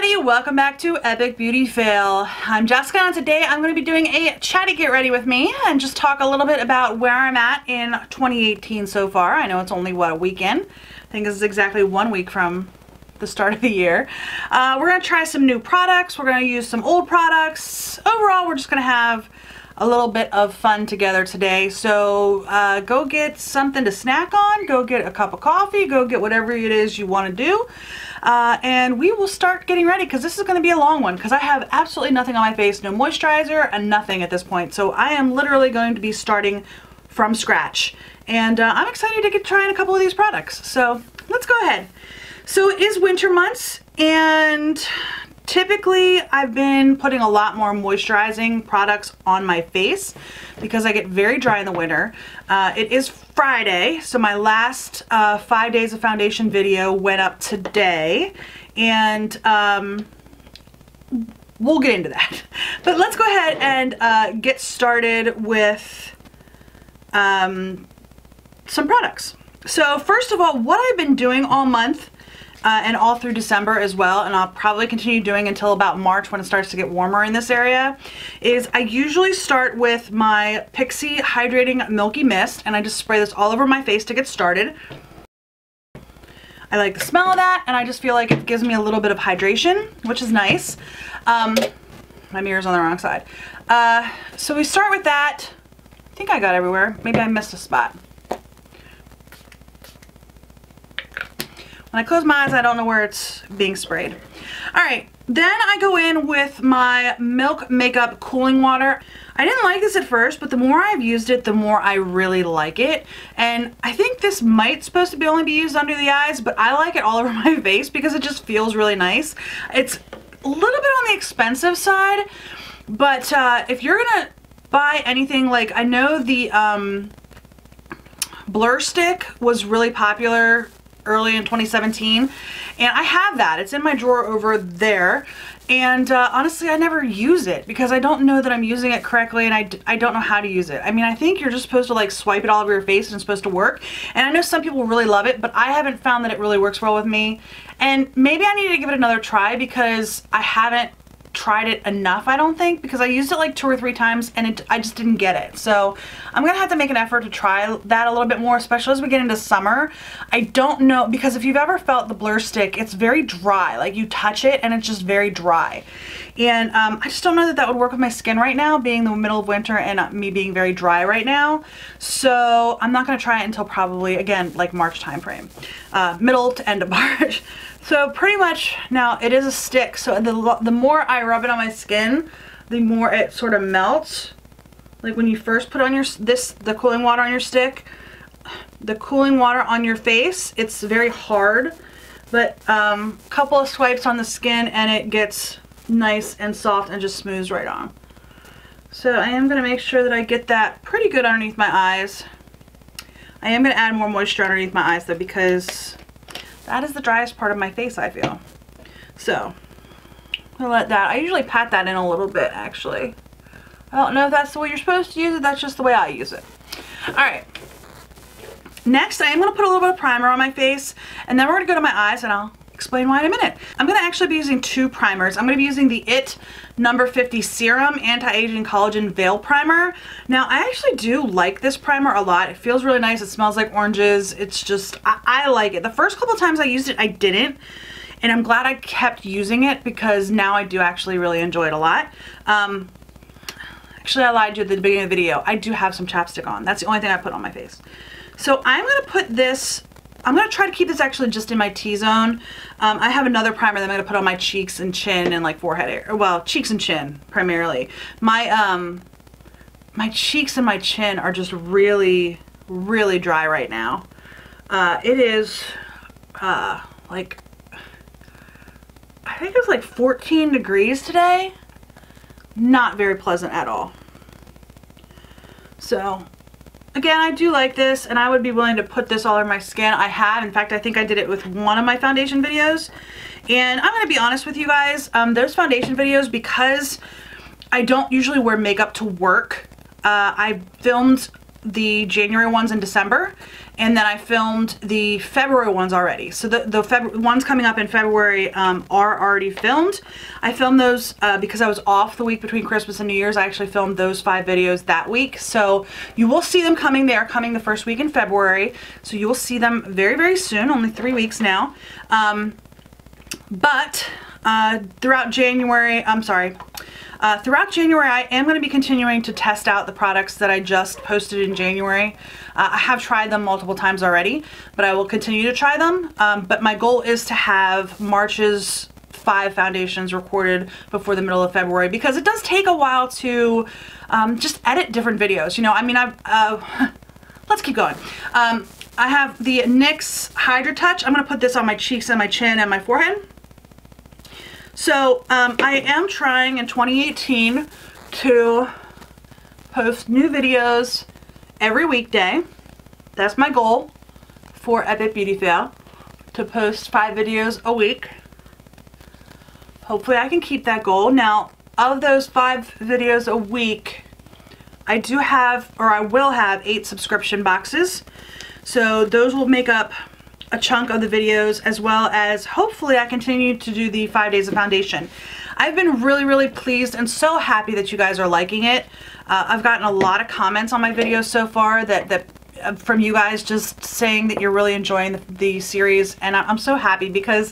everybody, welcome back to Epic Beauty Fail. I'm Jessica and today I'm going to be doing a chatty get ready with me and just talk a little bit about where I'm at in 2018 so far. I know it's only, what, a weekend? I think this is exactly 1 week from the start of the year. We're going to try some new products. We're going to use some old products. Overall, we're just going to have a little bit of fun together today. So go get something to snack on, go get a cup of coffee, go get whatever it is you want to do. And we will start getting ready because this is going to be a long one because I have absolutely nothing on my face, no moisturizer and nothing at this point. So I am literally going to be starting from scratch. And I'm excited to get trying a couple of these products. So let's go ahead. So it is winter months and typically I've been putting a lot more moisturizing products on my face because I get very dry in the winter. It is Friday, so my last 5 days of foundation video went up today, and we'll get into that. But let's go ahead and get started with some products. So first of all, what I've been doing all month and all through December as well, and I'll probably continue doing until about March when it starts to get warmer in this area, is I usually start with my Pixi Hydrating Milky Mist, and I just spray this all over my face to get started. I like the smell of that, and I just feel like it gives me a little bit of hydration, which is nice. My mirror's on the wrong side. So we start with that. I think I got everywhere. Maybe I missed a spot. When I close my eyes, I don't know where it's being sprayed. All right, then I go in with my Milk Makeup Cooling Water. I didn't like this at first, but the more I've used it, the more I really like it. And I think this might supposed to be only be used under the eyes, but I like it all over my face because it just feels really nice. It's a little bit on the expensive side, but if you're gonna buy anything, like I know the Blur Stick was really popular early in 2017, and I have that. It's in my drawer over there, and honestly I never use it because I don't know that I'm using it correctly, and I don't know how to use it. I mean, I think you're just supposed to like swipe it all over your face and it's supposed to work, and I know some people really love it, but I haven't found that it really works well with me, and maybe I need to give it another try because I haven't tried it enough, I don't think, because I used it like 2 or 3 times and I just didn't get it. So I'm gonna have to make an effort to try that a little bit more, especially as we get into summer. I don't know, because if you've ever felt the Blur Stick, it's very dry. Like you touch it and it's just very dry. And I just don't know that that would work with my skin right now, being the middle of winter and me being very dry right now. So I'm not gonna try it until probably, again, like March time frame, middle to end of March. So pretty much now it is a stick, so the more I rub it on my skin, the more it sort of melts. Like when you first put on the cooling water on your stick, the cooling water on your face, it's very hard, but couple of swipes on the skin and it gets nice and soft and just smooths right on. So I am going to make sure that I get that pretty good underneath my eyes. I am going to add more moisture underneath my eyes though, because that is the driest part of my face, I feel. So I'll let that, I usually pat that in a little bit actually. I don't know if that's the way you're supposed to use it, that's just the way I use it. All right. Next, I am going to put a little bit of primer on my face, and then we're going to go to my eyes and I'll explain why in a minute. I'm going to actually be using 2 primers. I'm going to be using the IT No. 50 Serum Anti-Aging Collagen Veil Primer. Now, I actually do like this primer a lot. It feels really nice. It smells like oranges. It's just, I like it. The first couple times I used it, I didn't. And I'm glad I kept using it because now I do actually really enjoy it a lot. Actually, I lied to you at the beginning of the video. I do have some chapstick on. That's the only thing I put on my face. So I'm going to put this, I'm going to try to keep this actually just in my T-zone. I have another primer that I'm going to put on my cheeks and chin and like forehead area. Well, cheeks and chin primarily. My my cheeks and my chin are just really, really dry right now. It is like, I think it's like 14 degrees today. Not very pleasant at all. So again, I do like this, and I would be willing to put this all over my skin. I have. In fact, I think I did it with one of my foundation videos. And I'm going to be honest with you guys, those foundation videos, because I don't usually wear makeup to work, I filmed the January ones in December, and then I filmed the February ones already. So the ones coming up in February are already filmed. I filmed those because I was off the week between Christmas and New Year's. I actually filmed those 5 videos that week. So you will see them coming. They are coming the first week in February. So you will see them very, very soon, only 3 weeks now. Throughout January, throughout January, I am going to be continuing to test out the products that I just posted in January. I have tried them multiple times already, but I will continue to try them. But my goal is to have March's 5 foundations recorded before the middle of February, because it does take a while to just edit different videos. You know, I mean, let's keep going. I have the NYX Hydra Touch. I'm going to put this on my cheeks and my chin and my forehead. So I am trying in 2018 to post new videos every weekday. That's my goal for Epic Beauty Fail, to post 5 videos a week. Hopefully I can keep that goal. Now, of those 5 videos a week, I do have, or I will have, 8 subscription boxes. So those will make up a chunk of the videos, as well as hopefully I continue to do the 5 days of foundation. I've been really, really pleased and so happy that you guys are liking it. I've gotten a lot of comments on my videos so far that from you guys just saying that you're really enjoying the series, and I'm so happy because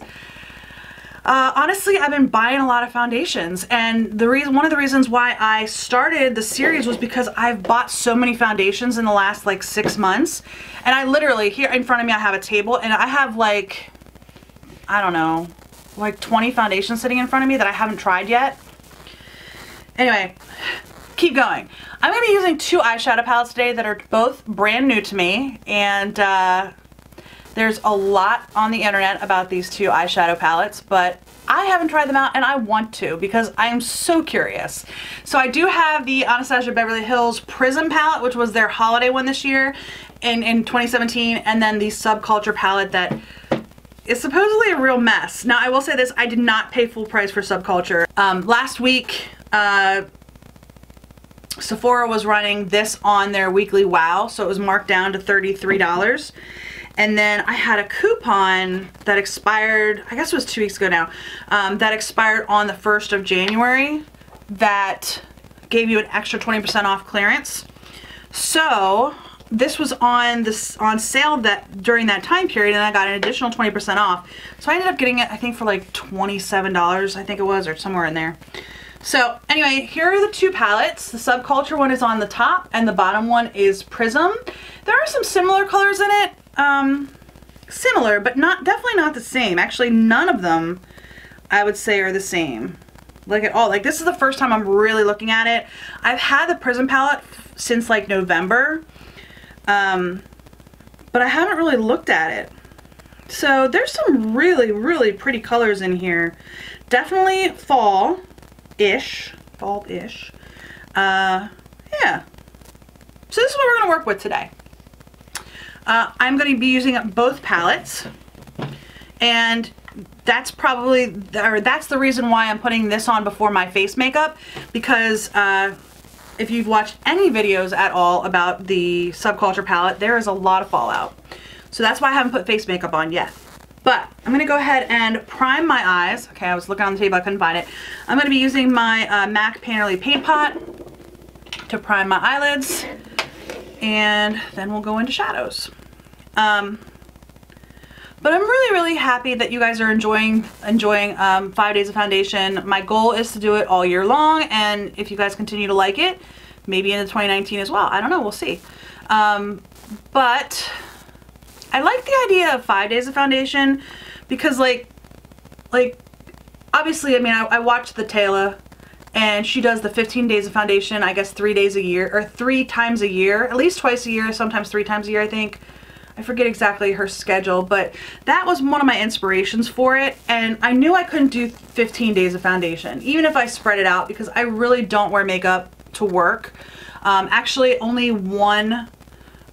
honestly, I've been buying a lot of foundations, and one of the reasons why I started the series was because I've bought so many foundations in the last like 6 months. And I literally, here in front of me, I have a table, and I have like, I don't know, like 20 foundations sitting in front of me that I haven't tried yet. Anyway, keep going. I'm going to be using 2 eyeshadow palettes today that are both brand new to me, and there's a lot on the internet about these 2 eyeshadow palettes, but I haven't tried them out, and I want to because I am so curious. So I do have the Anastasia Beverly Hills Prism palette, which was their holiday one this year in 2017, and then the Subculture palette that is supposedly a real mess. Now, I will say this, I did not pay full price for Subculture. Last week, Sephora was running this on their weekly WOW, so it was marked down to $33. And then I had a coupon that expired, I guess it was 2 weeks ago now, that expired on the 1st of January that gave you an extra 20% off clearance. So this was on sale during that time period, and I got an additional 20% off. So I ended up getting it, I think, for like $27, I think it was, or somewhere in there. So anyway, here are the 2 palettes. The Subculture one is on the top, and the bottom one is Prism. There are some similar colors in it. Similar, but definitely not the same. Actually, none of them I would say are the same, like at all. Like, this is the first time I'm really looking at it. I've had the Prism palette since like November, but I haven't really looked at it. So there's some really, really pretty colors in here. Definitely fall-ish. Yeah. So this is what we're going to work with today. I'm going to be using both palettes, and that's the reason why I'm putting this on before my face makeup, because if you've watched any videos at all about the Subculture palette, there is a lot of fallout. So that's why I haven't put face makeup on yet. But I'm going to go ahead and prime my eyes. Okay, I was looking on the table, I couldn't find it. I'm going to be using my MAC Painterly Paint Pot to prime my eyelids, and then we'll go into shadows. But I'm really, really happy that you guys are enjoying 5 days of foundation. My goal is to do it all year long, and if you guys continue to like it, maybe into 2019 as well. I don't know, we'll see. But I like the idea of 5 days of foundation because like obviously, I mean, I watched the Taylor, and she does the 15 days of foundation, I guess 3 days a year, or 3 times a year, at least twice a year, sometimes 3 times a year, I think. I forget exactly her schedule, but that was one of my inspirations for it, and I knew I couldn't do 15 days of foundation, even if I spread it out, because I really don't wear makeup to work. Actually, only one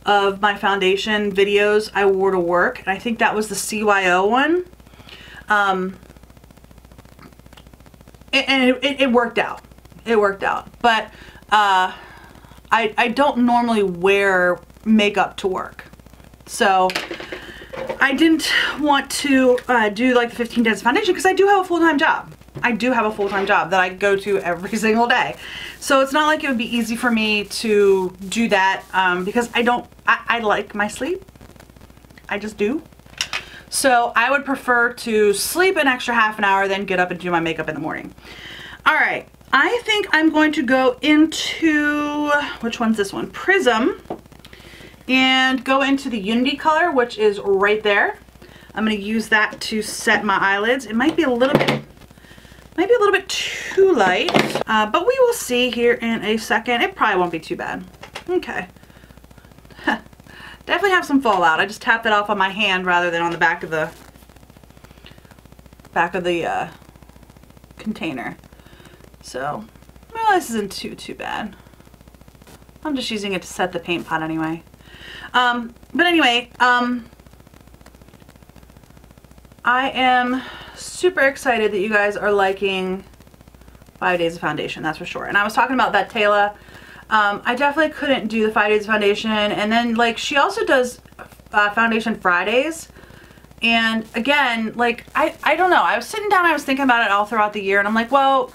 of my foundation videos I wore to work, and I think that was the CYO one. And it worked out. It worked out. But I don't normally wear makeup to work. So I didn't want to do like the 15 days of foundation because I do have a full-time job. I do have a full-time job that I go to every single day. So it's not like it would be easy for me to do that because I like my sleep. I just do. So I would prefer to sleep an extra half an hour, then get up and do my makeup in the morning. All right, I think I'm going to go into, which one's this one? Prism. And go into the Unity color, which is right there. I'm going to use that to set my eyelids. It might be a little bit, too light, but we will see here in a second. It probably won't be too bad. Okay. Definitely have some fallout. I just tapped it off on my hand rather than on the back of the container. So, well, this isn't too bad. I'm just using it to set the paint pot anyway. But anyway, I am super excited that you guys are liking 5 days of foundation, that's for sure. And I was talking about that Taylor. I definitely couldn't do the 5 days of foundation. And then like she also does foundation Fridays. And again, like I don't know. I was sitting down, I was thinking about it all throughout the year, and I'm like, well,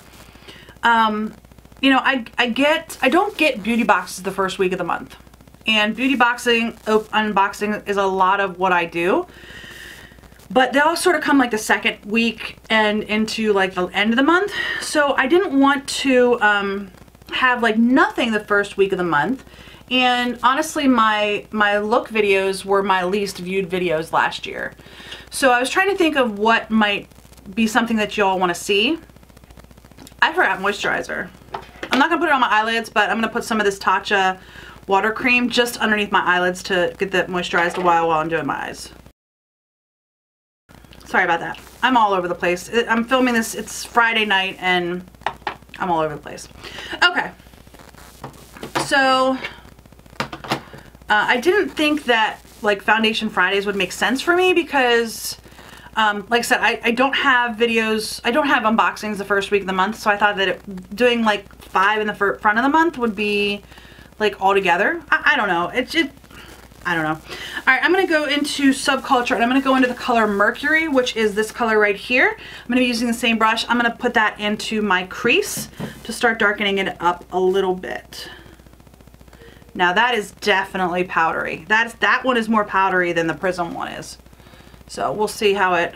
you know, I don't get beauty boxes the first week of the month. And beauty boxing, unboxing is a lot of what I do. But they all sort of come like the second week and into like the end of the month. So I didn't want to have like nothing the first week of the month. And honestly, my look videos were my least viewed videos last year. So I was trying to think of what might be something that y'all want to see. I forgot moisturizer. I'm not going to put it on my eyelids, but I'm going to put some of this Tatcha water cream just underneath my eyelids to get that moisturized a while I'm doing my eyes. Sorry about that. I'm all over the place. I'm filming this, it's Friday night and I'm all over the place. Okay. So, I didn't think that like Foundation Fridays would make sense for me because, like I said, I don't have videos, I don't have unboxings the first week of the month, so I thought that doing like 5 in the front of the month would be like all together. I don't know. I don't know. All right, I'm going to go into Subculture and I'm going to go into the color Mercury, which is this color right here. I'm going to be using the same brush. I'm going to put that into my crease to start darkening it up a little bit. Now that is definitely powdery. That one is more powdery than the Prism one is. So we'll see how it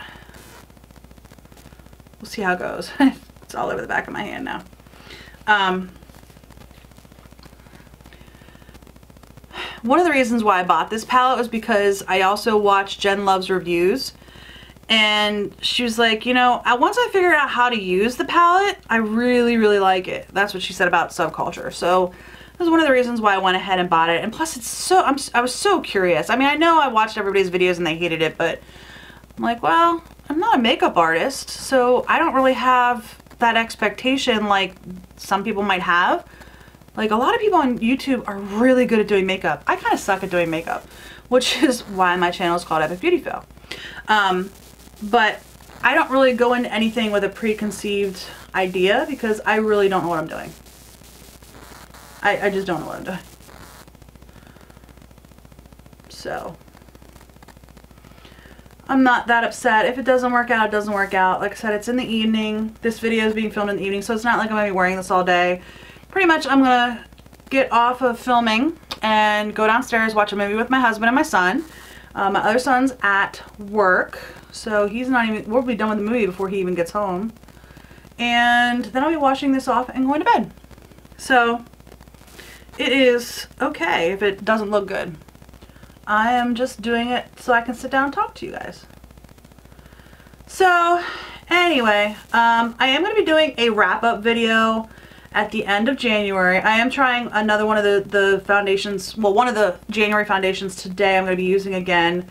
goes. It's all over the back of my hand now. One of the reasons why I bought this palette was because I also watched Jen Love's reviews, and she was like, you know, once I figured out how to use the palette, I really, really like it. That's what she said about Subculture. So that was one of the reasons why I went ahead and bought it. And plus, it's so, I was so curious. I mean, I know I watched everybody's videos and they hated it, but I'm like, well, I'm not a makeup artist, so I don't really have that expectation like some people might have. Like, a lot of people on YouTube are really good at doing makeup. I kind of suck at doing makeup, which is why my channel is called Epic Beauty Fail. But I don't really go into anything with a preconceived idea because I really don't know what I'm doing. I just don't know what I'm doing. So, I'm not that upset. If it doesn't work out, it doesn't work out. Like I said, it's in the evening. This video is being filmed in the evening, so it's not like I'm going to be wearing this all day. Pretty much I'm going to get off of filming and go downstairs, watch a movie with my husband and my son. My other son's at work, so he's not even, we'll be done with the movie before he even gets home. And then I'll be washing this off and going to bed. So, it is okay if it doesn't look good. I am just doing it so I can sit down and talk to you guys. So, anyway, I am going to be doing a wrap-up video at the end of January. I am trying another one of the foundations, well, one of the January foundations today I'm going to be using again.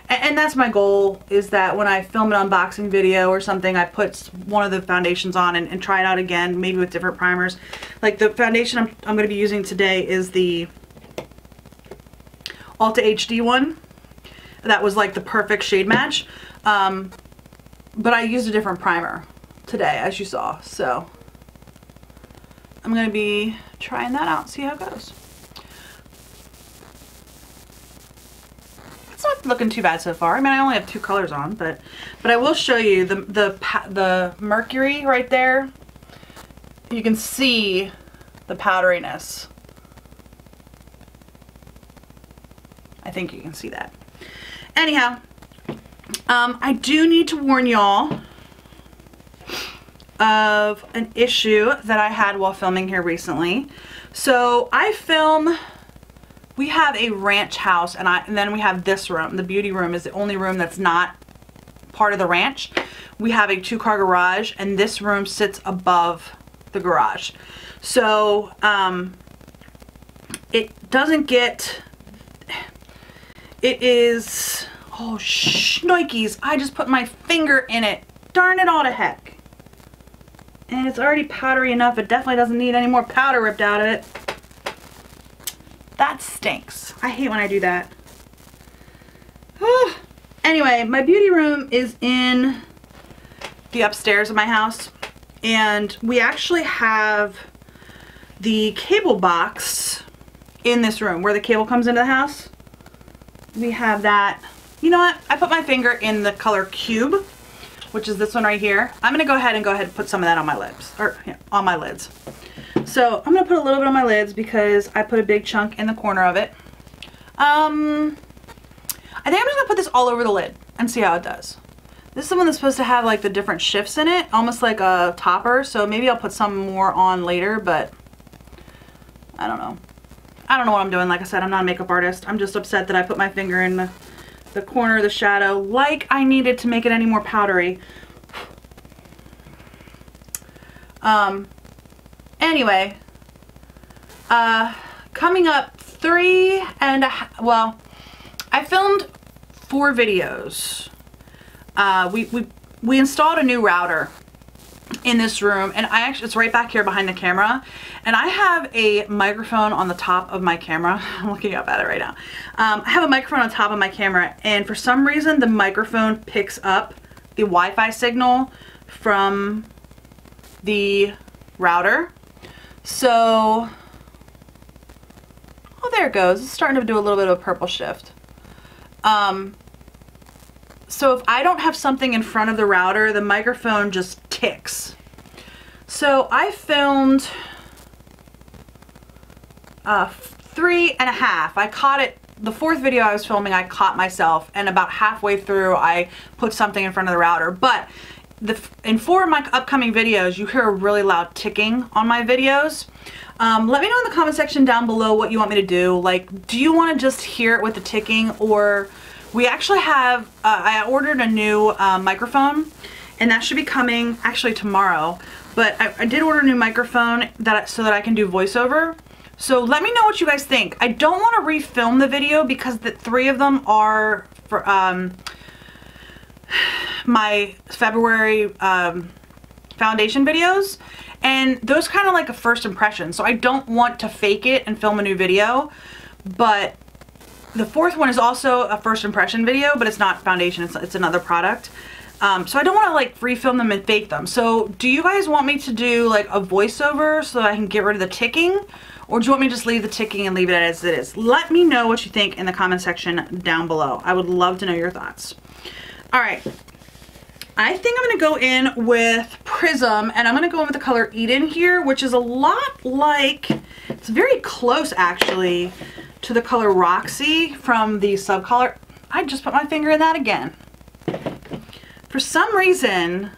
And that's my goal, is that when I film an unboxing video or something, I put one of the foundations on and try it out again, maybe with different primers. Like the foundation I'm going to be using today is the Ulta HD one. That was like the perfect shade match. But I used a different primer today, as you saw. So I'm going to be trying that out, see how it goes. looking too bad so far. I mean, I only have 2 colors on, but I will show you the mercury right there. You can see the powderiness. I think you can see that. Anyhow, I do need to warn y'all of an issue that I had while filming here recently. So we have a ranch house, and then we have this room. The beauty room is the only room that's not part of the ranch. We have a 2-car garage, and this room sits above the garage. So it doesn't get, it is, oh shnikes, I just put my finger in it. Darn it all to heck. And it's already powdery enough, it definitely doesn't need any more powder ripped out of it. That stinks. I hate when I do that. Anyway, my beauty room is in the upstairs of my house, and we actually have the cable box in this room where the cable comes into the house. We have that. You know what? I put my finger in the color cube, which is this one right here. I'm gonna go ahead and put some of that on my lips, or yeah, on my lids. So I'm gonna put a little bit on my lids because I put a big chunk in the corner of it. I think I'm just gonna put this all over the lid and see how it does. This is the one that's supposed to have like the different shifts in it, almost like a topper. So maybe I'll put some more on later, but I don't know. I don't know what I'm doing. Like I said, I'm not a makeup artist. I'm just upset that I put my finger in the corner of the shadow like I needed to make it any more powdery. Anyway, coming up well, I filmed 4 videos. We installed a new router in this room, and it's right back here behind the camera, and I have a microphone on the top of my camera. I'm looking up at it right now. I have a microphone on top of my camera, and for some reason the microphone picks up the Wi-Fi signal from the router. So, oh, there it goes. It's starting to do a little bit of a purple shift. So if I don't have something in front of the router, the microphone just ticks. So I filmed 3.5. I caught it, the 4th video I was filming, I caught myself, and about halfway through I put something in front of the router. But in 4 of my upcoming videos, you hear a really loud ticking on my videos. Let me know in the comment section down below what you want me to do. Like, do you want to just hear it with the ticking, or we actually have, I ordered a new microphone, and that should be coming actually tomorrow. But I did order a new microphone so that I can do voiceover. So let me know what you guys think. I don't want to refilm the video because the 3 of them are for my February foundation videos, and those kind of like a first impression. So I don't want to fake it and film a new video, but the 4th one is also a first impression video, but it's not foundation, it's another product. So I don't want to like refilm them and fake them. So do you guys want me to do like a voiceover so that I can get rid of the ticking? Or do you want me to just leave the ticking and leave it as it is? Let me know what you think in the comment section down below. I would love to know your thoughts. All right. I think I'm going to go in with Prism, and I'm going to go in with the color Eden here, which is a lot like, it's very close actually to the color Roxy from the Subcolor. I just put my finger in that again. For some reason,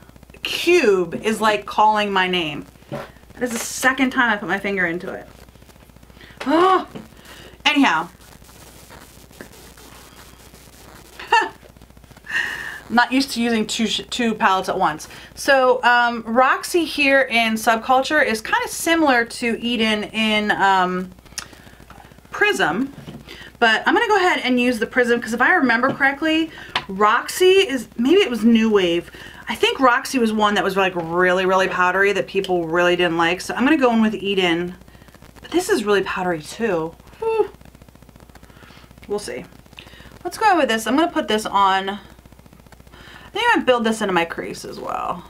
Cube is like calling my name. That is the 2nd time I put my finger into it. Oh, anyhow. I'm not used to using two palettes at once. So Roxy here in Subculture is kind of similar to Eden in Prism. But I'm going to go ahead and use the Prism because if I remember correctly, Roxy is, maybe it was New Wave. I think Roxy was one that was like really, really powdery that people really didn't like. So I'm going to go in with Eden. But this is really powdery too. Whew. We'll see. Let's go with this. I'm going to put this on. I think I'm going to build this into my crease as well.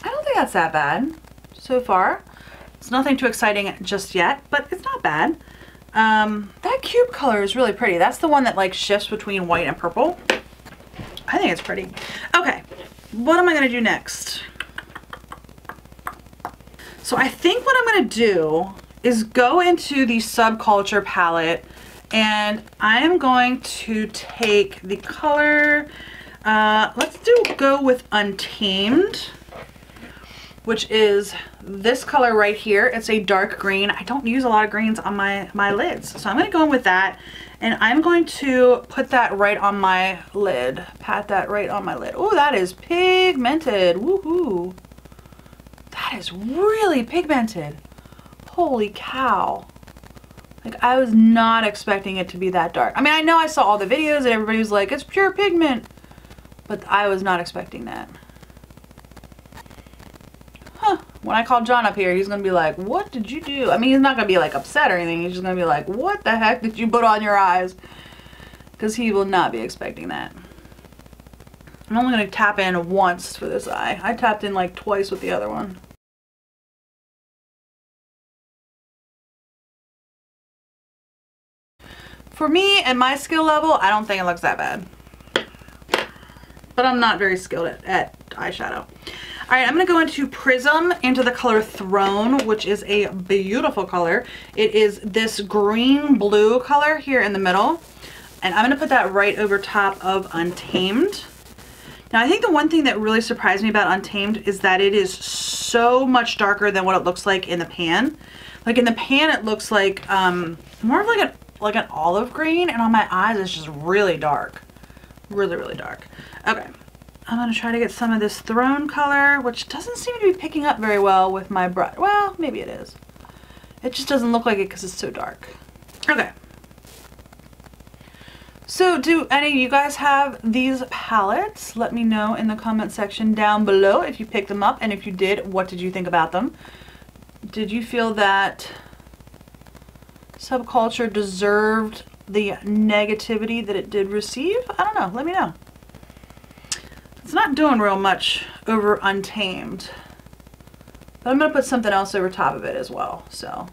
I don't think that's that bad so far. It's nothing too exciting just yet, but it's not bad. That cube color is really pretty. That's the one that like shifts between white and purple. I think it's pretty. Okay, what am I gonna do next? So I think what I'm gonna do is go into the Subculture palette, and I am going to take the color, let's go with Untamed, which is this color right here. It's a dark green. I don't use a lot of greens on my lids. So I'm gonna go in with that, and I'm going to put that right on my lid. Pat that right on my lid. Oh, that is pigmented. Woohoo. That is really pigmented. Holy cow. Like, I was not expecting it to be that dark. I mean, I know I saw all the videos and everybody was like, it's pure pigment, but I was not expecting that. Huh. When I call John up here, he's gonna be like, what did you do? I mean, he's not gonna be like upset or anything. He's just gonna be like, what the heck did you put on your eyes? Because he will not be expecting that. I'm only gonna tap in once for this eye. I tapped in like twice with the other one. For me, at my skill level, I don't think it looks that bad. But I'm not very skilled at eyeshadow. All right, I'm gonna go into Prism, into the color Throne, which is a beautiful color. It is this green blue color here in the middle. And I'm gonna put that right over top of Untamed. Now, I think the one thing that really surprised me about Untamed is that it is so much darker than what it looks like in the pan. Like in the pan, it looks like more of like an olive green, and on my eyes it's just really dark. Really, really dark. Okay, I'm gonna try to get some of this Throne color, which doesn't seem to be picking up very well with my brush. Well, maybe it is. It just doesn't look like it because it's so dark. Okay. So do any of you guys have these palettes? Let me know in the comment section down below if you picked them up, and if you did, what did you think about them? Did you feel that Subculture deserved the negativity that it did receive? I don't know. Let me know. It's not doing real much over Untamed, but I'm going to put something else over top of it as well. So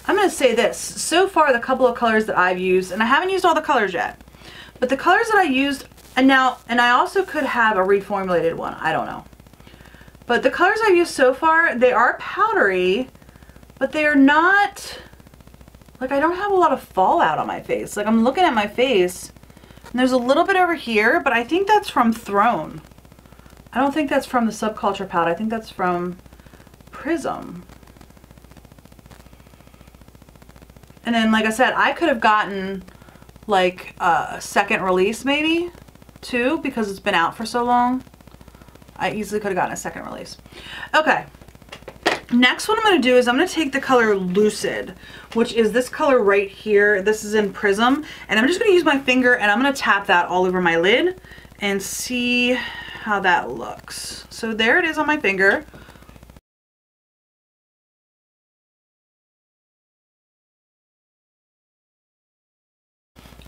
I'm going to say this. So far, the couple of colors that I've used, and I haven't used all the colors yet, but the colors that I used, and I also could have a reformulated one. I don't know. But the colors I've used so far, they are powdery, but they are not, like, I don't have a lot of fallout on my face. Like, I'm looking at my face, and there's a little bit over here, but I think that's from Throne. I don't think that's from the Subculture palette. I think that's from Prism. And then, like I said, I could have gotten, like, a second release, maybe, too, because it's been out for so long. I easily could have gotten a second release. Okay. Next, what I'm going to do is I'm going to take the color Lucid, which is this color right here. This is in Prism. And I'm just going to use my finger, and I'm going to tap that all over my lid and see how that looks. So there it is on my finger.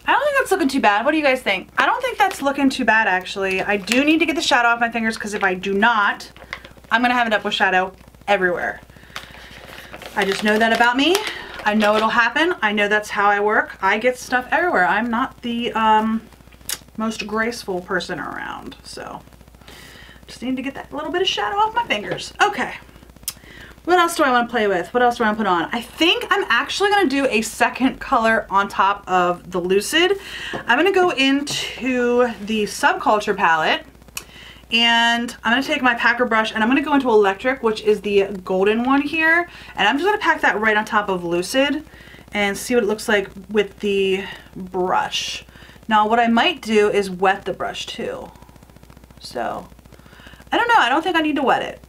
I don't think that's looking too bad. What do you guys think? I don't think that's looking too bad, actually. I do need to get the shadow off my fingers, because if I do not, I'm going to have it up with shadow everywhere. I just know that about me. I know it'll happen. I know that's how I work. I get stuff everywhere. I'm not the most graceful person around, so just need to get that little bit of shadow off my fingers. Okay. What else do I want to play with? What else do I want to put on? I think I'm actually going to do a second color on top of the Lucid. I'm going to go into the Subculture palette, and I'm going to take my packer brush, and I'm going to go into Electric, which is the golden one here. And I'm just going to pack that right on top of Lucid and see what it looks like with the brush. Now, what I might do is wet the brush too. So, I don't know. I don't think I need to wet it.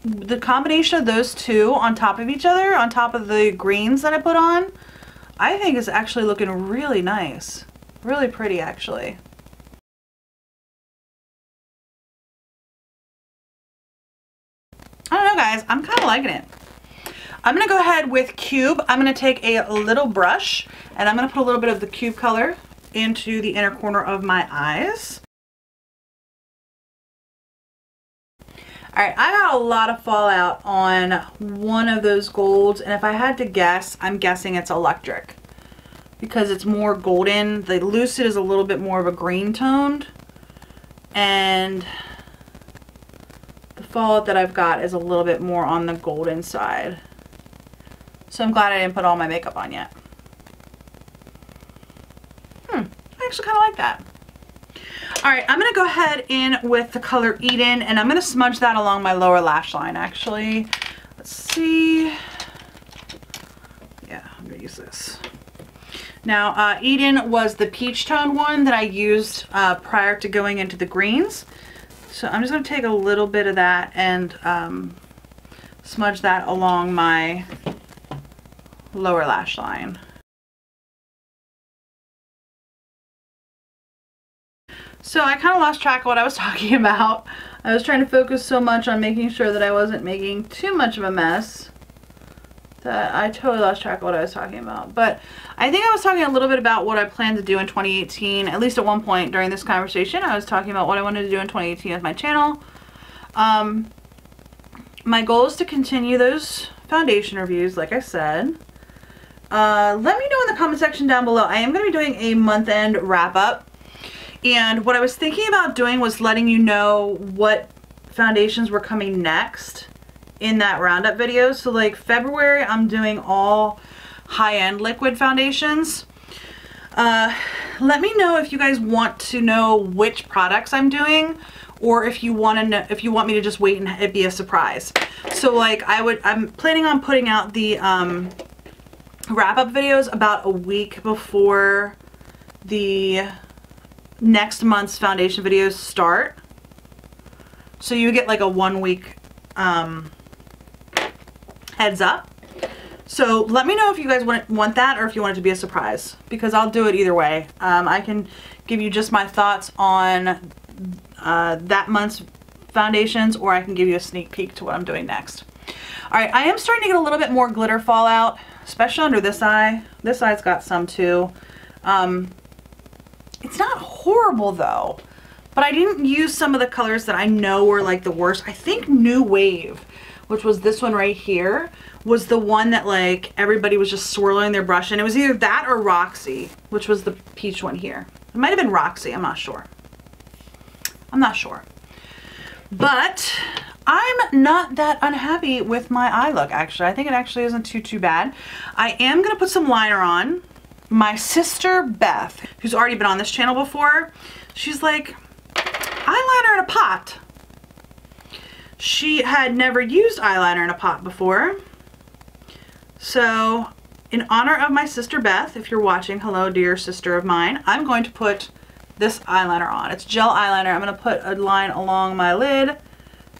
The combination of those two on top of each other, on top of the greens that I put on, I think is actually looking really nice. Really pretty, actually. I don't know, guys. I'm kind of liking it. I'm going to go ahead with Cube. I'm going to take a little brush, and I'm going to put a little bit of the Cube color into the inner corner of my eyes. Alright, I got a lot of fallout on one of those golds, and if I had to guess, I'm guessing it's electric. Because it's more golden. The Lucid is a little bit more of a green toned. And the fallout that I've got is a little bit more on the golden side. So I'm glad I didn't put all my makeup on yet. I actually kind of like that. Alright, I'm going to go ahead in with the color Eden, and I'm going to smudge that along my lower lash line, actually. Let's see. Yeah, I'm going to use this. Now, Eden was the peach tone one that I used prior to going into the greens. So I'm just going to take a little bit of that and smudge that along my lower lash line. So I kind of lost track of what I was talking about. I was trying to focus so much on making sure that I wasn't making too much of a mess that I totally lost track of what I was talking about. But I think I was talking a little bit about what I plan to do in 2018. At least at one point during this conversation, I was talking about what I wanted to do in 2018 with my channel. My goal is to continue those foundation reviews, like I said. Let me know in the comment section down below. I am going to be doing a month-end wrap-up. And what I was thinking about doing was letting you know what foundations were coming next in that roundup video. So like February, I'm doing all high-end liquid foundations. Let me know if you guys want to know which products I'm doing, or if you want to know, if you want me to just wait and it be a surprise. So like I'm planning on putting out the wrap-up videos about a week before the next month's foundation videos start. So you get like a 1 week heads up. So let me know if you guys want that, or if you want it to be a surprise, because I'll do it either way. I can give you just my thoughts on that month's foundations, or I can give you a sneak peek to what I'm doing next. Alright, I am starting to get a little bit more glitter fallout, especially under this eye. This eye's got some too. It's not horrible though, but I didn't use some of the colors that I know were like the worst. I think New Wave, which was this one right here, was the one that like everybody was just swirling their brush in. It was either that or Roxy, which was the peach one here. It might have been Roxy, I'm not sure. I'm not sure. But I'm not that unhappy with my eye look, actually. I think it actually isn't too bad. I am going to put some liner on. My sister Beth, who's already been on this channel before, she's like, eyeliner in a pot. She had never used eyeliner in a pot before. So in honor of my sister Beth, if you're watching, hello dear sister of mine, I'm going to put this eyeliner on. It's gel eyeliner. I'm going to put a line along my lid,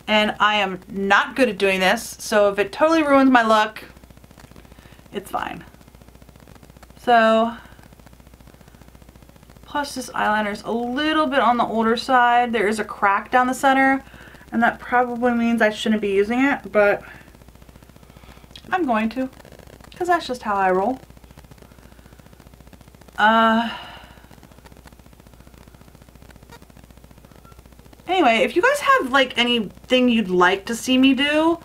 and I am not good at doing this, so if it totally ruins my look, it's fine. So, plus this eyeliner is a little bit on the older side. There is a crack down the center, and that probably means I shouldn't be using it, but I'm going to, because that's just how I roll. Anyway, if you guys have like anything you'd like to see me do,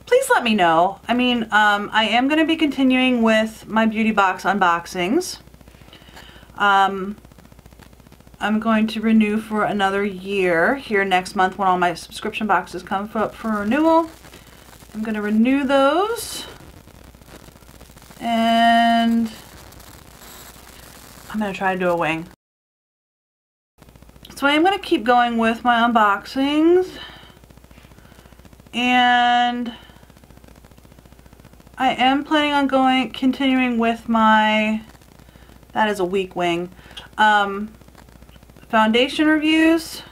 please let me know. I mean, I am going to be continuing with my beauty box unboxings. I'm going to renew for another year here next month when all my subscription boxes come up for renewal. I'm going to renew those. And I'm going to try to do a wing. So I am going to keep going with my unboxings. And I am planning on continuing with my, that is a weak wing, foundation reviews.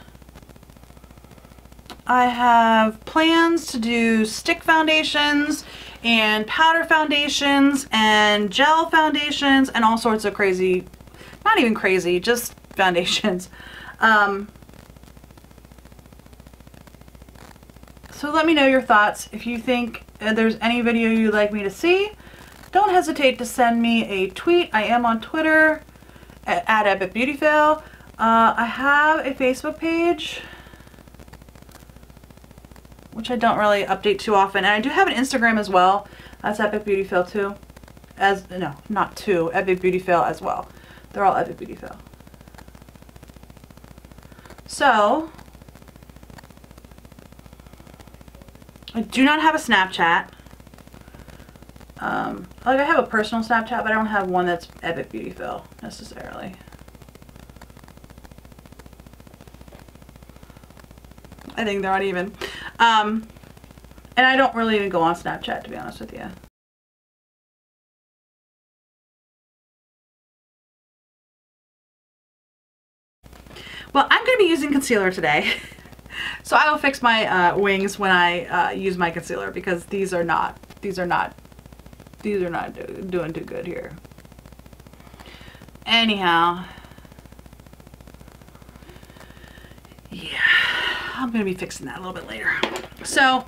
I have plans to do stick foundations and powder foundations and gel foundations and all sorts of crazy, not even crazy, just foundations. So let me know your thoughts. If you think there's any video you'd like me to see, don't hesitate to send me a tweet. I am on Twitter at @EpicBeautyFail. I have a Facebook page. which I don't really update too often. And I do have an Instagram as well. That's Epic Beauty Fail too. No, not two. Epic Beauty Fail as well. They're all Epic Beauty Fail. So, I do not have a Snapchat. Like I have a personal Snapchat, but I don't have one that's Epic Beauty Fail necessarily. I think they're not even. And I don't really even go on Snapchat, to be honest with you. Well, I'm going to be using concealer today. So I will fix my wings when I use my concealer, because these are not doing too good here. Anyhow, yeah, I'm gonna be fixing that a little bit later. So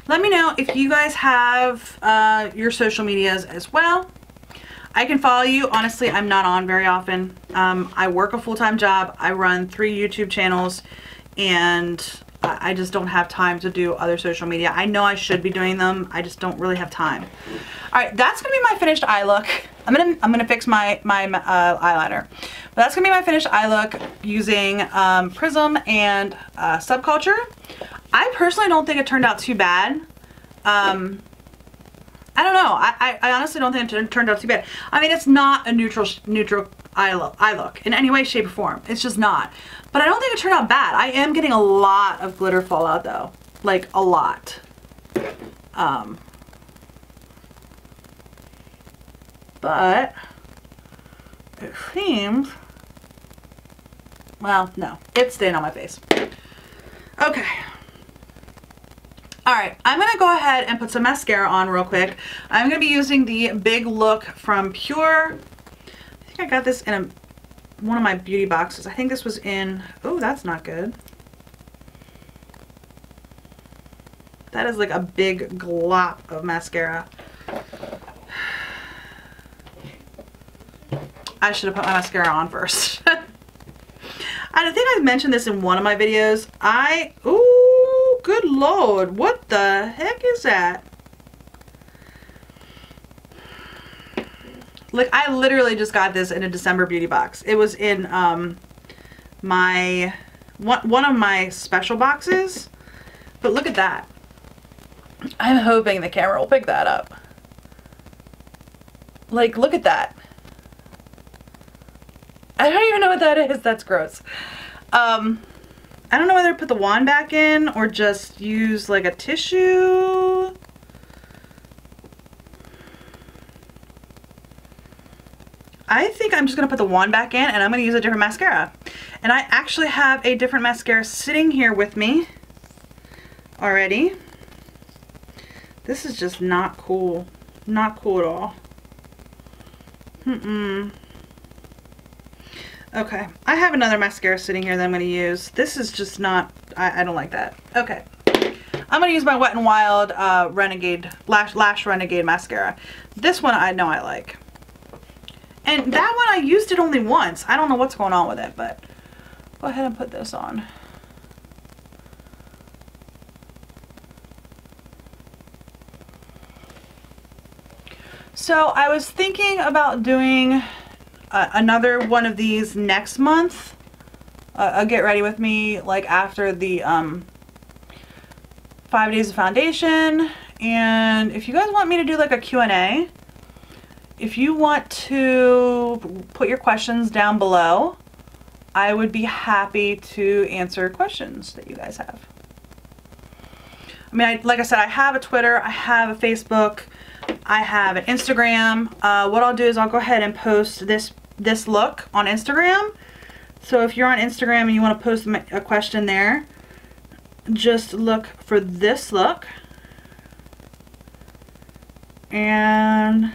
let me know if you guys have your social medias as well. I can follow you. Honestly, I'm not on very often. I work a full-time job. I run 3 YouTube channels, and I just don't have time to do other social media. I know I should be doing them. I just don't really have time. All right, that's gonna be my finished eye look. I'm gonna fix my eyeliner. But that's gonna be my finished eye look using Prism and Subculture. I personally don't think it turned out too bad. I don't know. I honestly don't think it turned out too bad. I mean, it's not a neutral eye look in any way, shape, or form. It's just not. But I don't think it turned out bad. I am getting a lot of glitter fallout though. Like a lot. But it seems, well, no, it's staying on my face. Okay. Alright, I'm going to go ahead and put some mascara on real quick. I'm going to be using the Big Look from Pure. I think I got this in one of my beauty boxes. I think this was in, oh, that's not good. That is like a big glop of mascara. I should have put my mascara on first. I think I mentioned this in one of my videos. Ooh, good Lord. What the heck is that? Like, I literally just got this in a December beauty box. It was in one of my special boxes. But look at that. I'm hoping the camera will pick that up. Like, look at that. I don't even know what that is. That's gross. I don't know whether to put the wand back in or just use like a tissue. I think I'm just going to put the wand back in, and I'm going to use a different mascara. And I actually have a different mascara sitting here with me already. This is just not cool. Not cool at all. Okay, I have another mascara sitting here that I'm going to use. This is just not, I don't like that. Okay, I'm going to use my Wet n Wild Renegade, Lash Renegade mascara. This one I know I like. And that one I used it only once. I don't know what's going on with it, but go ahead and put this on. So I was thinking about doing another one of these next month. A get ready with me, like after the 5 days of foundation. And if you guys want me to do like a Q&A, if you want to put your questions down below, I would be happy to answer questions that you guys have. I mean, like I said, I have a Twitter, I have a Facebook, I have an Instagram. What I'll do is I'll go ahead and post this look on Instagram. So if you're on Instagram and you want to post a question there, just look for this look. And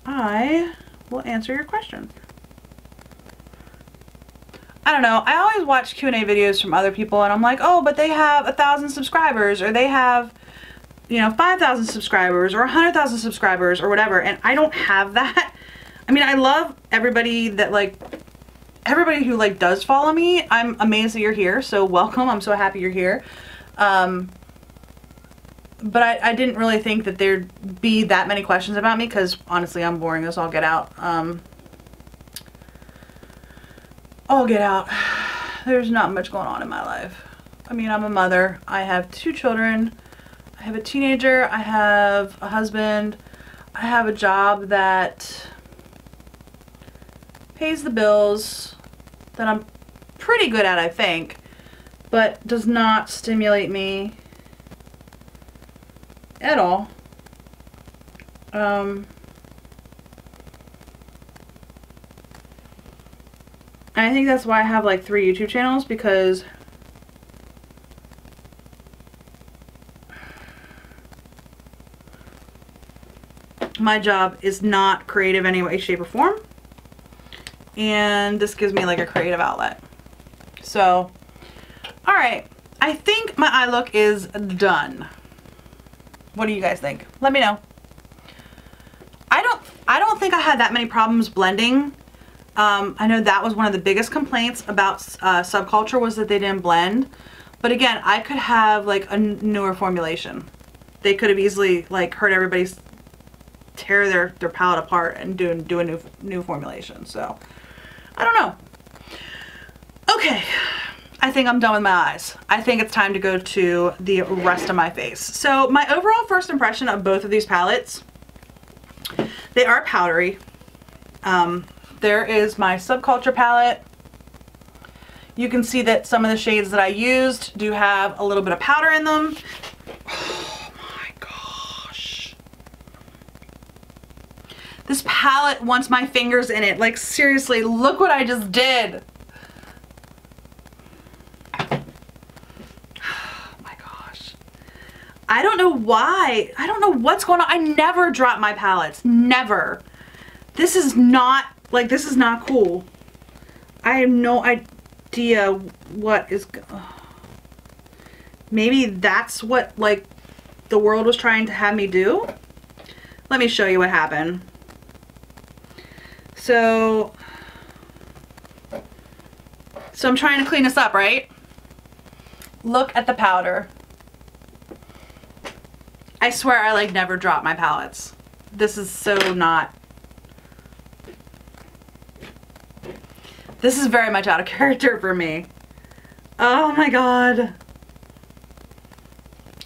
I will answer your questions. I don't know. I always watch Q&A videos from other people and I'm like, oh, but they have 1,000 subscribers, or they have, you know, 5,000 subscribers or 100,000 subscribers or whatever. And I don't have that. I mean, I love everybody that like everybody who like does follow me, I'm amazed that you're here. So welcome. I'm so happy you're here. But I didn't really think that there'd be that many questions about me because honestly, I'm boring as all get out. All get out. There's not much going on in my life. I mean, I'm a mother. I have 2 children. I have a teenager. I have a husband. I have a job that pays the bills, that I'm pretty good at, I think, but does not stimulate me at all. And I think that's why I have like 3 YouTube channels, because my job is not creative in any way, shape, or form. And this gives me like a creative outlet. So, all right. I think my eye look is done. What do you guys think? Let me know. I don't think I had that many problems blending. I know that was one of the biggest complaints about Subculture, was that they didn't blend. But again, I could have like a newer formulation. They could have easily like heard everybody tear their palette apart and do a new formulation. So I don't know. Okay, I think I'm done with my eyes. I think it's time to go to the rest of my face. So my overall first impression of both of these palettes, they are powdery. There is my Subculture palette. You can see that some of the shades that I used do have a little bit of powder in them. Oh my gosh. This palette wants my fingers in it. Like seriously, look what I just did. Oh my gosh. I don't know why. I don't know what's going on. I never drop my palettes. Never. This is not, like, this is not cool. I have no idea what is, maybe that's what, like, the world was trying to have me do. Let me show you what happened. So I'm trying to clean this up, right? Look at the powder. I swear I like never drop my palettes. This is so not. This is very much out of character for me. Oh my god.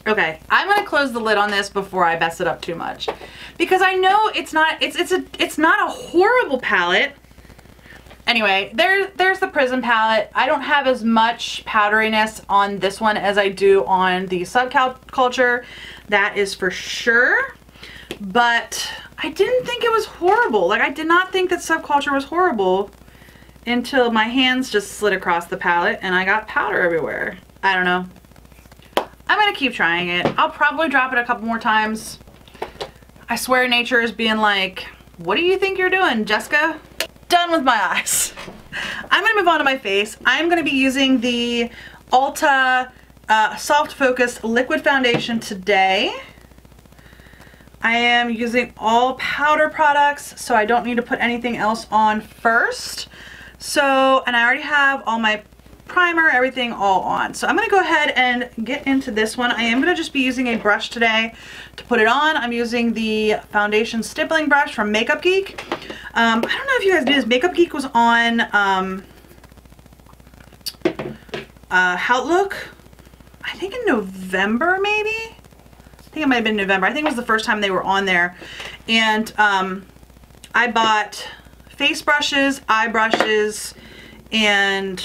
Okay, I'm gonna close the lid on this before I mess it up too much, because I know it's not. It's not a horrible palette. Anyway, there's the Prism palette. I don't have as much powderiness on this one as I do on the Subculture. That is for sure. But I didn't think it was horrible. Like, I did not think that Subculture was horrible until my hands just slid across the palette and I got powder everywhere. I don't know. I'm gonna keep trying it. I'll probably drop it a couple more times. I swear nature is being like, what do you think you're doing, Jessica? Done with my eyes. I'm gonna move on to my face. I'm gonna be using the Ulta Soft Focus Liquid Foundation today. I am using all powder products, so I don't need to put anything else on first. So, and I already have all my primer, everything all on. So I'm gonna go ahead and get into this one. I am gonna just be using a brush today to put it on. I'm using the foundation stippling brush from Makeup Geek. I don't know if you guys knew this. Makeup Geek was on Outlook, I think in November maybe? I think it might have been November. I think it was the first time they were on there. And I bought face brushes, eye brushes, and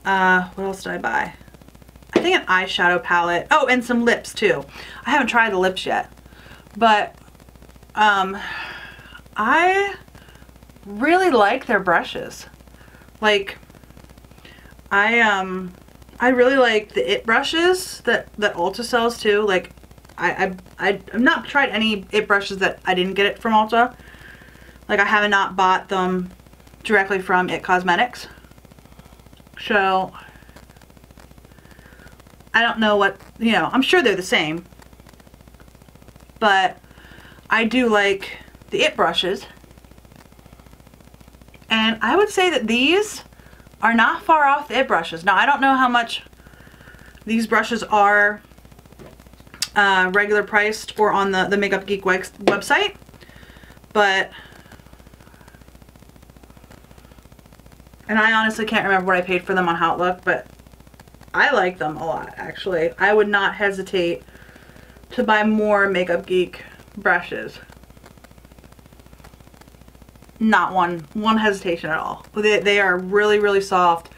what else did I buy? I think an eyeshadow palette. Oh, and some lips too. I haven't tried the lips yet, but I really like their brushes. Like, I really like the IT brushes that Ulta sells too. Like, I've not tried any IT brushes that I didn't get it from Ulta. Like, I have not bought them directly from IT Cosmetics. So, I don't know what, you know, I'm sure they're the same. But I do like the IT brushes. And And I would say that these are not far off the IT brushes. Now, I don't know how much these brushes are regular priced or on the Makeup Geek website, but, and I honestly can't remember what I paid for them on How It Looked, but I like them a lot, actually. I would not hesitate to buy more Makeup Geek brushes. Not one hesitation at all. They are really, really soft.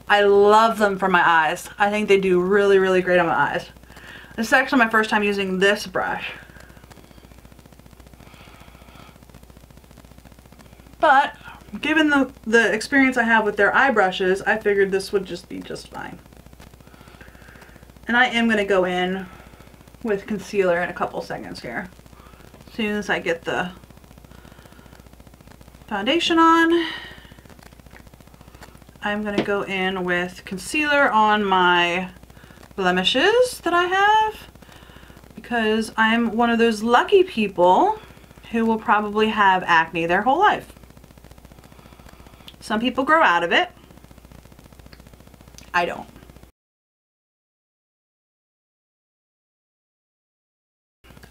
I love them for my eyes. I think they do really, really great on my eyes. This is actually my first time using this brush. But given the experience I have with their eye brushes, I figured this would just be just fine. And I am going to go in with concealer in a couple seconds here. As soon as I get the foundation on, I'm going to go in with concealer on my blemishes that I have, because I'm one of those lucky people who will probably have acne their whole life. Some people grow out of it. I don't.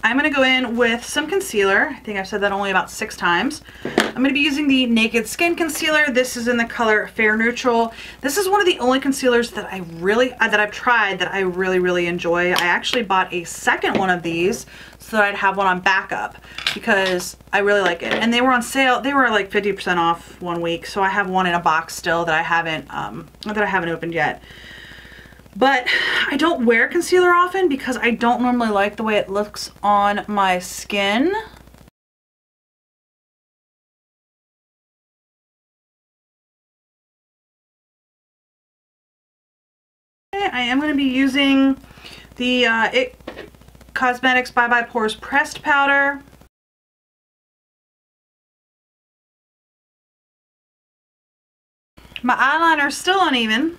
I'm going to go in with some concealer. I think I've said that only about 6 times. I'm going to be using the Naked Skin Concealer. This is in the color Fair Neutral. This is one of the only concealers that I've tried that I really, really enjoy. I actually bought a second one of these so that I'd have one on backup because I really like it. And they were on sale. They were like 50% off one week, so I have one in a box still that I haven't opened yet. But I don't wear concealer often because I don't normally like the way it looks on my skin. I am going to be using the IT Cosmetics Bye Bye Pores Pressed Powder. My eyeliner is still uneven.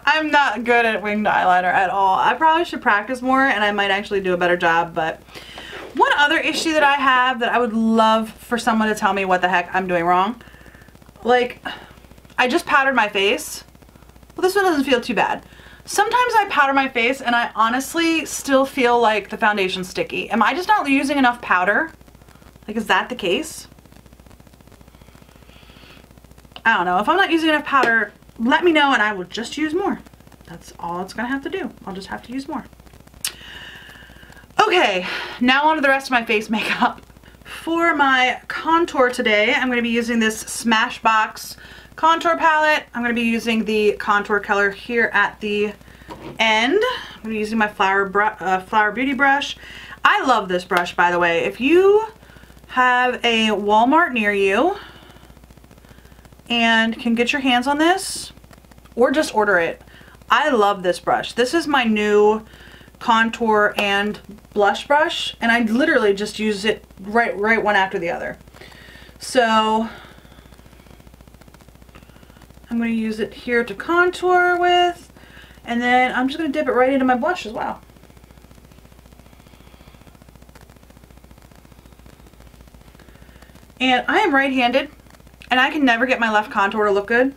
I'm not good at winged eyeliner at all. I probably should practice more and I might actually do a better job, but one other issue that I have that I would love for someone to tell me what the heck I'm doing wrong. Like, I just powdered my face. Well, this one doesn't feel too bad. Sometimes I powder my face and I honestly still feel like the foundation's sticky. Am I just not using enough powder? Like, is that the case? I don't know. If I'm not using enough powder, let me know and I will just use more. That's all it's gonna have to do. I'll just have to use more. Okay, now on to the rest of my face makeup. For my contour today, I'm gonna be using this Smashbox contour palette. I'm gonna be using the contour color here at the end. I'm gonna be using my Flower Beauty brush. I love this brush, by the way. If you have a Walmart near you and can get your hands on this, or just order it. I love this brush. This is my new contour and blush brush, and I literally just use it right one after the other. So I'm going to use it here to contour with, and then I'm just going to dip it right into my blush as well. And I am right-handed, and I can never get my left contour to look good.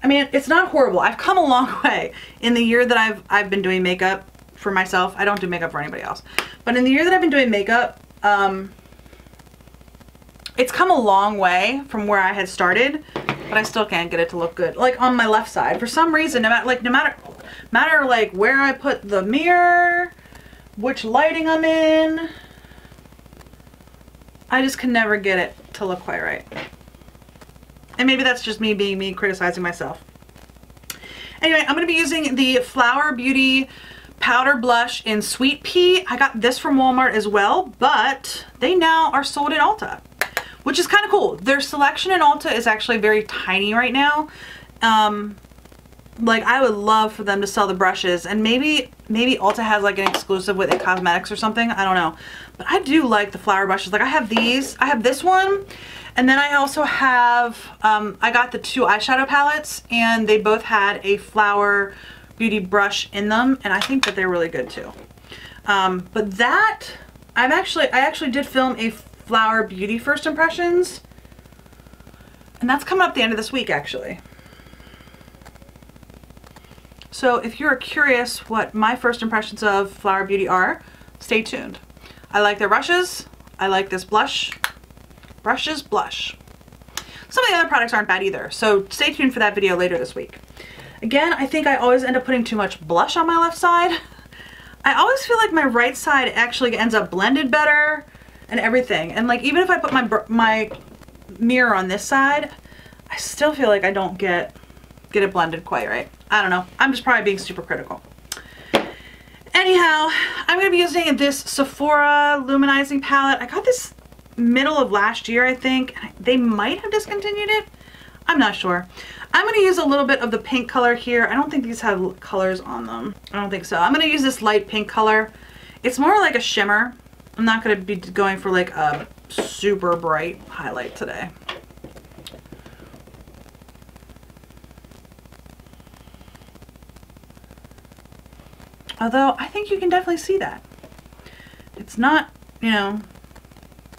I mean, it's not horrible. I've come a long way in the year that I've been doing makeup for myself. I don't do makeup for anybody else. But in the year that I've been doing makeup, it's come a long way from where I had started, but I still can't get it to look good. Like on my left side, for some reason, no matter like where I put the mirror, which lighting I'm in, I just can never get it to look quite right. And maybe that's just me being me, criticizing myself. Anyway, I'm going to be using the Flower Beauty Powder Blush in Sweet Pea. I got this from Walmart as well, but they now are sold in Ulta, which is kind of cool. Their selection in Ulta is actually very tiny right now. Like, I would love for them to sell the brushes, and maybe Ulta has like an exclusive with IT Cosmetics or something. I don't know. But I do like the flower brushes. Like, I have these. I have this one. And then I also have, I got the 2 eyeshadow palettes, and they both had a Flower Beauty brush in them, and I think that they're really good too. But that, I actually did film a Flower Beauty first impressions. And that's coming up the end of this week, actually. So if you're curious what my first impressions of Flower Beauty are, stay tuned. I like their brushes. I like this blush. Brushes, blush. Some of the other products aren't bad either, so stay tuned for that video later this week. Again, I think I always end up putting too much blush on my left side. I always feel like my right side actually ends up blended better and everything. And like even if I put my mirror on this side, I still feel like I don't get it blended quite right. I don't know. I'm just probably being super critical. Anyhow, I'm going to be using this Sephora Luminizing palette. I got this middle of last year, I think. They might have discontinued it. I'm not sure. I'm going to use a little bit of the pink color here. I don't think these have colors on them. I don't think so. I'm going to use this light pink color. It's more like a shimmer. I'm not going to be going for like a super bright highlight today. Although I think you can definitely see that. It's not, you know,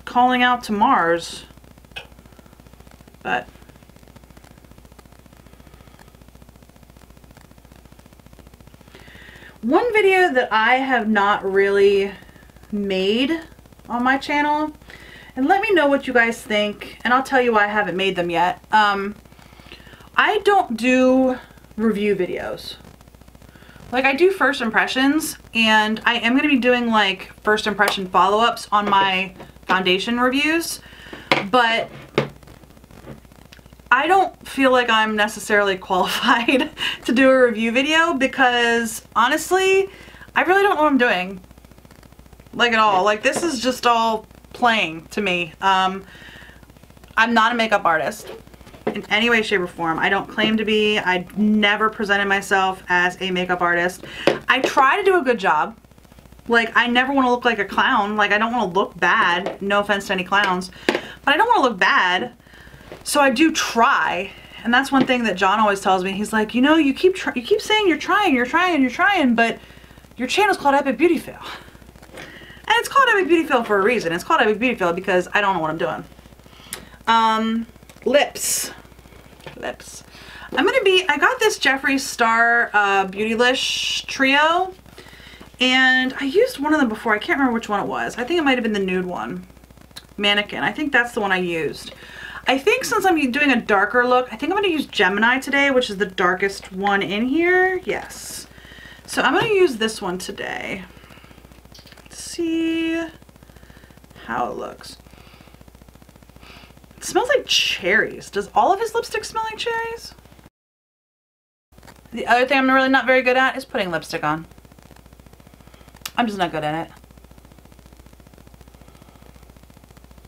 calling out to Mars, but one video that I have not really made on my channel, and let me know what you guys think, and I'll tell you why I haven't made them yet. I don't do review videos. Like I do first impressions, and I am going to be doing like first impression follow-ups on my foundation reviews, but I don't feel like I'm necessarily qualified to do a review video because honestly, I really don't know what I'm doing. Like at all. Like this is just all playing to me. I'm not a makeup artist in any way, shape, or form. I don't claim to be. I never presented myself as a makeup artist. I try to do a good job. Like, I never want to look like a clown. Like, I don't want to look bad. No offense to any clowns. But I don't want to look bad. So I do try. And that's one thing that John always tells me. He's like, you know, you keep saying you're trying, but your channel's called Epic Beauty Fail. And it's called Epic Beauty Fail for a reason. It's called Epic Beauty Fail because I don't know what I'm doing. Lips. I got this Jeffree Star Beautylish trio, and I used one of them before. I can't remember which one it was. I think it might have been the nude one. Mannequin. I think that's the one I used. I think since I'm doing a darker look, I think I'm going to use Gemini today, which is the darkest one in here. Yes. So I'm going to use this one today. Let's see how it looks. It smells like cherries. Does all of his lipstick smell like cherries? The other thing I'm really not very good at is putting lipstick on. I'm just not good at it.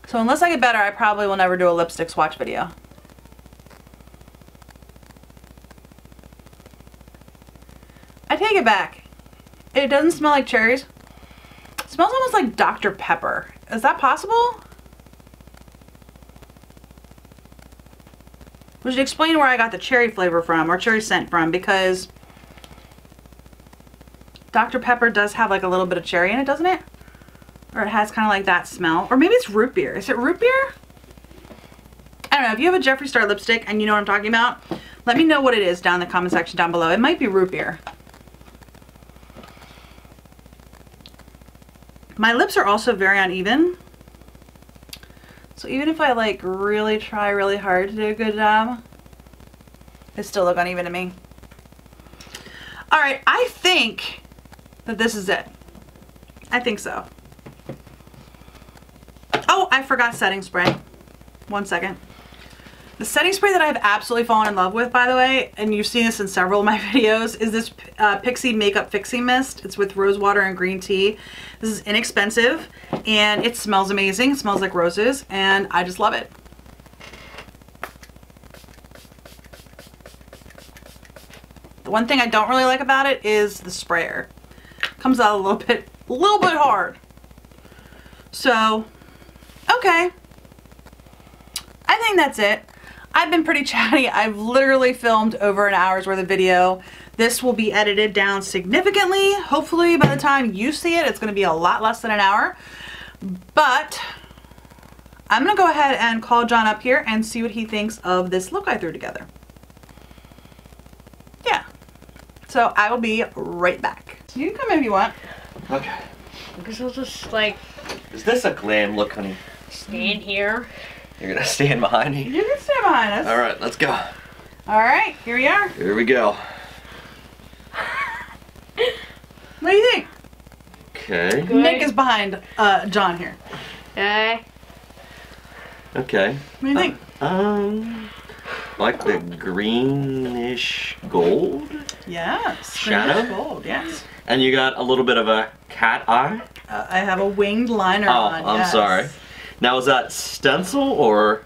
So unless I get better, I probably will never do a lipstick swatch video. I take it back. It doesn't smell like cherries. It smells almost like Dr. Pepper. Is that possible? We should explain where I got the cherry flavor from, or cherry scent from, because Dr. Pepper does have like a little bit of cherry in it, doesn't it? Or it has kind of like that smell. Or maybe it's root beer. Is it root beer? I don't know. If you have a Jeffree Star lipstick and you know what I'm talking about, let me know what it is down in the comment section down below. It might be root beer. My lips are also very uneven. So even if I like really try really hard to do a good job, they still look uneven to me. All right, I think that this is it. I think so. Oh, I forgot setting spray. 1 second. The setting spray that I've absolutely fallen in love with, by the way, and you've seen this in several of my videos, is this Pixie Makeup Fixing Mist. It's with rose water and green tea. This is inexpensive, and it smells amazing. It smells like roses, and I just love it. The one thing I don't really like about it is the sprayer. It comes out a little bit hard. So, okay. I think that's it. I've been pretty chatty. I've literally filmed over an hour's worth of video. This will be edited down significantly. Hopefully by the time you see it, it's going to be a lot less than an hour. But I'm gonna go ahead and call John up here and see what he thinks of this look I threw together. Yeah. So I will be right back. You can come if you want. Okay. I guess I'll just like Is this a glam look, honey? stand here. You're gonna stand behind me? You can stand behind us. All right, let's go. All right, here we are. Here we go. What do you think? Okay. Good. Nick is behind John here. Okay. Okay. What do you think? Like the greenish gold, Yes. Shadow? Greenish gold, yes. and you got a little bit of a cat eye. I have a winged liner on. I'm yes. sorry. Now, is that stencil or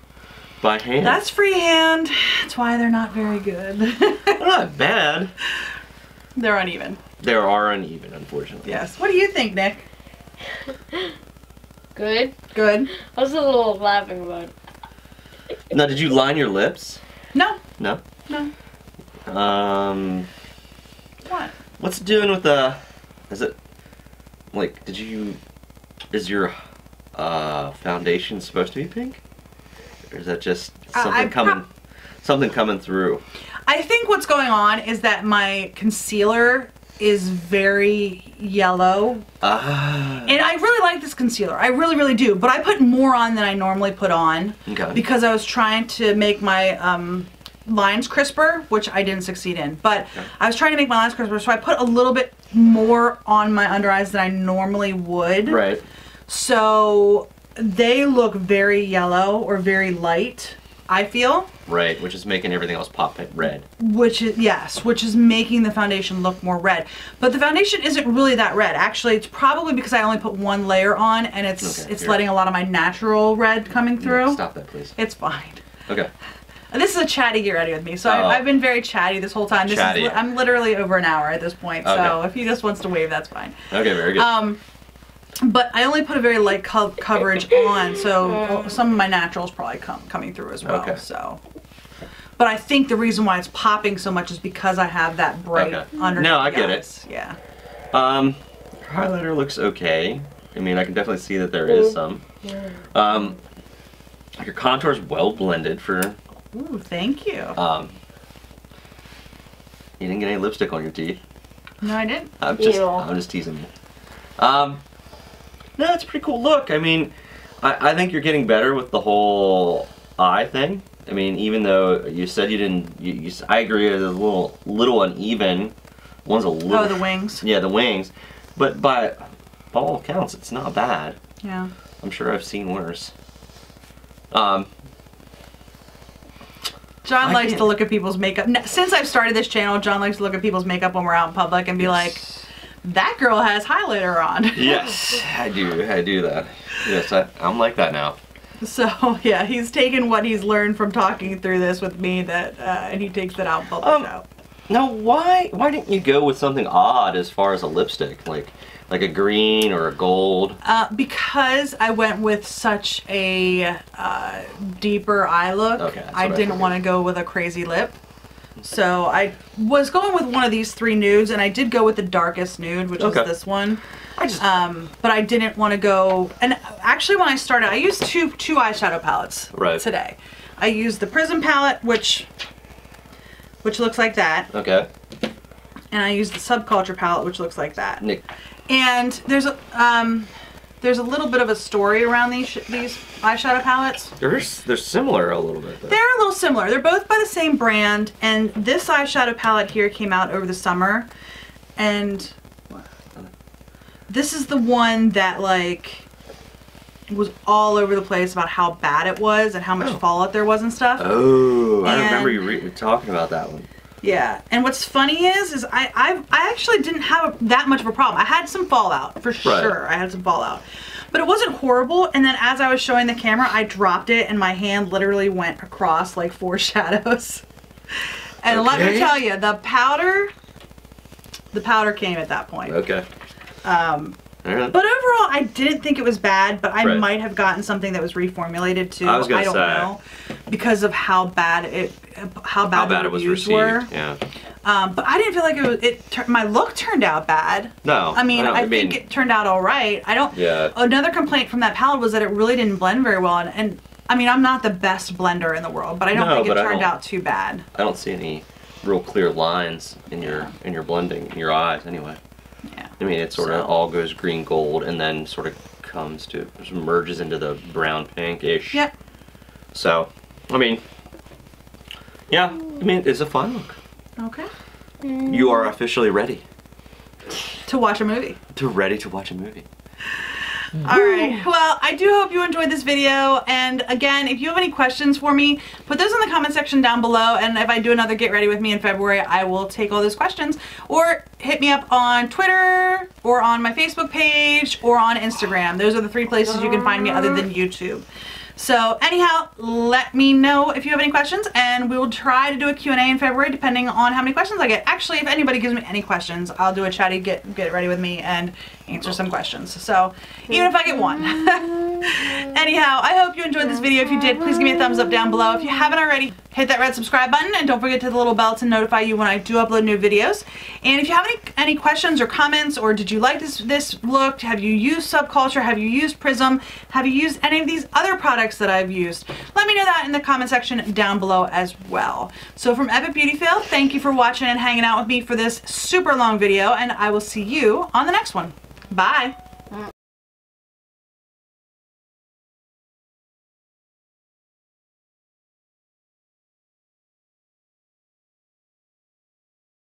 by hand? That's freehand. That's why they're not very good. They're not bad. They're uneven. They are uneven, unfortunately. Yes. What do you think, Nick? Good. Good. I was a little laughing about it. Now, did you line your lips? No. No. No. What? What's it doing with the? Is it like? Is your foundation supposed to be pink, or is that just something coming through? I think what's going on is that my concealer is very yellow. And I really like this concealer. I really, really do. But I put more on than I normally put on. Okay. Because I was trying to make my lines crisper, which I didn't succeed in. But okay. I was trying to make my lines crisper, so I put a little bit more on my under eyes than I normally would. Right. So they look very yellow or very light, I feel. Right, which is making everything else pop red. Which is making the foundation look more red. But the foundation isn't really that red. Actually, it's probably because I only put one layer on and it's letting a lot of my natural red coming through. Nick, stop that, please. It's fine. Okay. This is a chatty get ready with me. So I've been very chatty this whole time. I'm literally over an hour at this point. So Okay. if he just wants to wave, that's fine. Okay, very good. But I only put a very light coverage on, so some of my naturals probably coming through as well. Okay. So, but I think the reason why it's popping so much is because I have that bright underneath. No, I the get eyes. it. Yeah. Highlighter looks okay. I mean, I can definitely see that there is some. Your contour's well blended for. Ooh, thank you. You didn't get any lipstick on your teeth. No, I didn't. I'm just teasing you. No, it's a pretty cool look. I mean, I think you're getting better with the whole eye thing. I mean, even though you said you didn't, I agree it's a little uneven. One's a little. Oh, the wings. Yeah, the wings. But by all accounts, it's not bad. Yeah. I'm sure I've seen worse. John likes to look at people's makeup. Since I've started this channel, John likes to look at people's makeup when we're out in public and be like, that girl has highlighter on. Yes, I do that. Yes, I'm like that now. So yeah, he's taken what he's learned from talking through this with me and he takes it out in public out. Now, why didn't you go with something odd as far as a lipstick, like a green or a gold? Because I went with such a deeper eye look. Okay, I didn't want to go with a crazy lip. So I was going with one of these three nudes, and I did go with the darkest nude, which is this one. But I didn't want to go. And actually, when I started, I used two eyeshadow palettes today. I used the Prism palette, which looks like that. Okay. And I used the Subculture palette, which looks like that. Nick. And there's a little bit of a story around these eyeshadow palettes. They're similar a little bit, though. They're a little similar. They're both by the same brand, and this eyeshadow palette here came out over the summer, and this is the one that like was all over the place about how bad it was and how much fallout there was and stuff. Oh, I remember you talking about that one. Yeah, and what's funny is I actually didn't have that much of a problem. I had some fallout, for sure. I had some fallout. But it wasn't horrible, and then as I was showing the camera, I dropped it, and my hand literally went across like 4 shadows. And let me tell you, the powder came at that point. Okay. But overall, I didn't think it was bad, but I might have gotten something that was reformulated too. I don't know, because of how bad it was received. Yeah. But I didn't feel like my look turned out bad. No. I mean, I think it turned out all right. Yeah. Another complaint from that palette was that it really didn't blend very well. And I mean, I'm not the best blender in the world, but I don't think it turned out too bad. I don't see any real clear lines in your blending, in your eyes anyway. Yeah. I mean, it sort of all goes green gold and then sort of merges into the brown pinkish. Yep. So, I mean, yeah, I mean, it's a fun look. Okay. You are officially ready. To watch a movie. Ready to watch a movie. Alright, well, I do hope you enjoyed this video, and again, if you have any questions for me, put those in the comment section down below, and if I do another Get Ready With Me in February, I will take all those questions, or hit me up on Twitter, or on my Facebook page, or on Instagram. Those are the 3 places you can find me other than YouTube. So anyhow, let me know if you have any questions, and we will try to do a Q&A in February depending on how many questions I get. Actually, if anybody gives me any questions, I'll do a Chatty Get Ready With Me and answer some questions. So even if I get one. Anyhow, I hope you enjoyed this video. If you did, please give me a thumbs up down below. If you haven't already, hit that red subscribe button, and don't forget to hit the little bell to notify you when I do upload new videos. And if you have any questions or comments, or did you like this look, have you used Subculture, have you used Prism, have you used any of these other products that I've used, let me know that in the comment section down below as well. So from Epic Beauty Fail, thank you for watching and hanging out with me for this super long video, and I will see you on the next one. Bye!